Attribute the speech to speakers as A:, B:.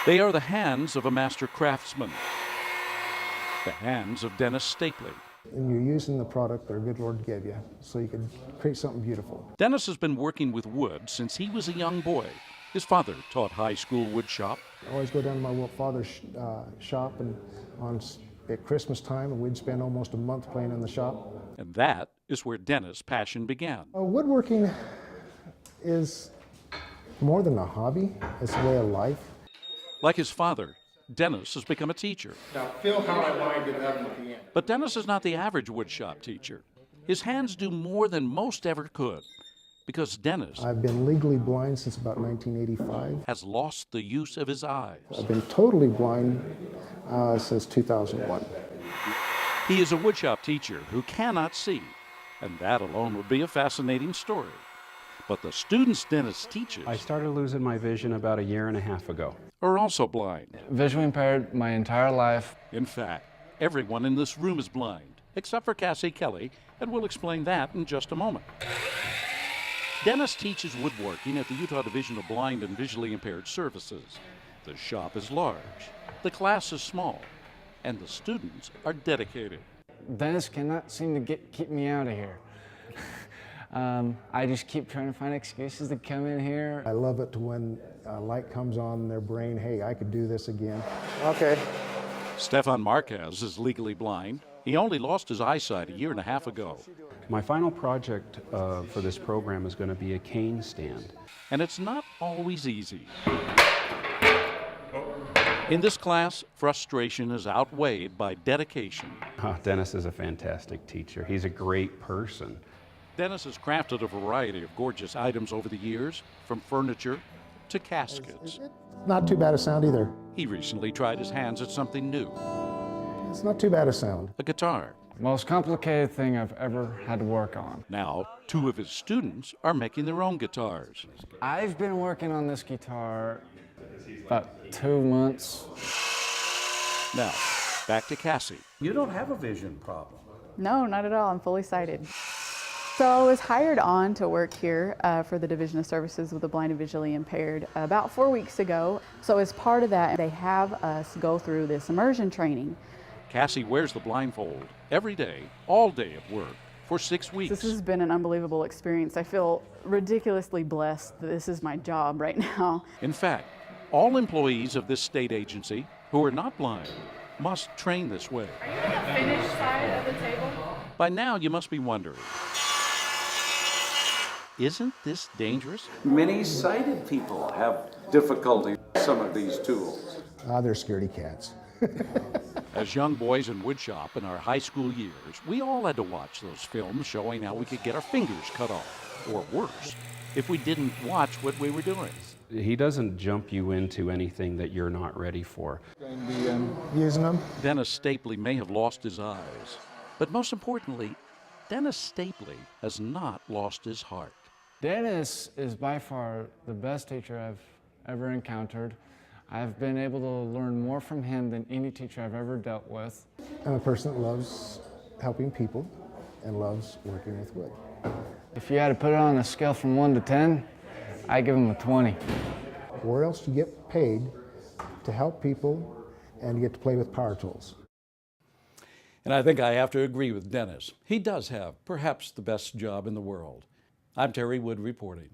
A: They are the hands of a master craftsman, the hands of Dennis Stapley.
B: And you're using the product that our good Lord gave you, so you can create something beautiful.
A: Dennis has been working with wood since he was a young boy. His father taught high school wood shop.
B: I always go down to my father's shop and at Christmas time, and we'd spend almost a month playing in the shop.
A: And that is where Dennis' passion began.
B: Woodworking is more than a hobby, it's a way of life.
A: Like his father, Dennis has become a teacher.
C: Now feel how I lined it up at the end.
A: But Dennis is not the average woodshop teacher. His hands do more than most ever could, because Dennis
B: I've been legally blind since about 1985.
A: has lost the use of his eyes.
B: I've been totally blind since 2001.
A: He is a woodshop teacher who cannot see, and that alone would be a fascinating story. But the students Dennis teaches
D: I started losing my vision about a year and a half ago.
A: are also blind.
E: Visually impaired my entire life.
A: In fact, everyone in this room is blind, except for Cassie Kelly, and we'll explain that in just a moment. Dennis teaches woodworking at the Utah Division of Blind and Visually Impaired Services. The shop is large, the class is small, and the students are dedicated.
E: Dennis cannot seem to keep me out of here. I just keep trying to find excuses to come in here.
B: I love it when a light comes on in their brain, hey, I could do this again.
C: Okay.
A: Stefan Marquez is legally blind. He only lost his eyesight a year and a half ago.
D: My final project for this program is going to be a cane stand.
A: And it's not always easy. In this class, frustration is outweighed by dedication.
D: Dennis is a fantastic teacher. He's a great person.
A: Dennis has crafted a variety of gorgeous items over the years, from furniture to caskets.
B: It's not too bad a sound either.
A: He recently tried his hands at something new,
B: It's not too bad a sound.
A: a guitar.
E: Most complicated thing I've ever had to work on.
A: Now, two of his students are making their own guitars.
E: I've been working on this guitar about 2 months.
A: Now, back to Cassie.
F: You don't have a vision problem.
G: No, not at all. I'm fully sighted. So I was hired on to work here for the Division of Services with the Blind and Visually Impaired about 4 weeks ago. So as part of that, they have us go through this immersion training.
A: Cassie wears the blindfold every day, all day at work, for 6 weeks.
G: This has been an unbelievable experience. I feel ridiculously blessed that this is my job right now.
A: In fact, all employees of this state agency who are not blind must train this way.
G: Are you on the finished side of the table?
A: By now, you must be wondering, isn't this dangerous?
F: Many sighted people have difficulty with some of these tools.
B: They're scaredy cats.
A: As young boys in woodshop in our high school years, we all had to watch those films showing how we could get our fingers cut off, or worse, if we didn't watch what we were doing.
D: He doesn't jump you into anything that you're not ready for.
B: Using them?
A: Dennis Stapley may have lost his eyes, but most importantly, Dennis Stapley has not lost his heart.
E: Dennis is by far the best teacher I've ever encountered. I've been able to learn more from him than any teacher I've ever dealt with.
B: I'm a person that loves helping people and loves working with wood.
E: If you had to put it on a scale from 1 to 10, I give him a 20.
B: Where else do you get paid to help people and you get to play with power tools?
F: And I think I have to agree with Dennis. He does have perhaps the best job in the world. I'm Terry Wood reporting.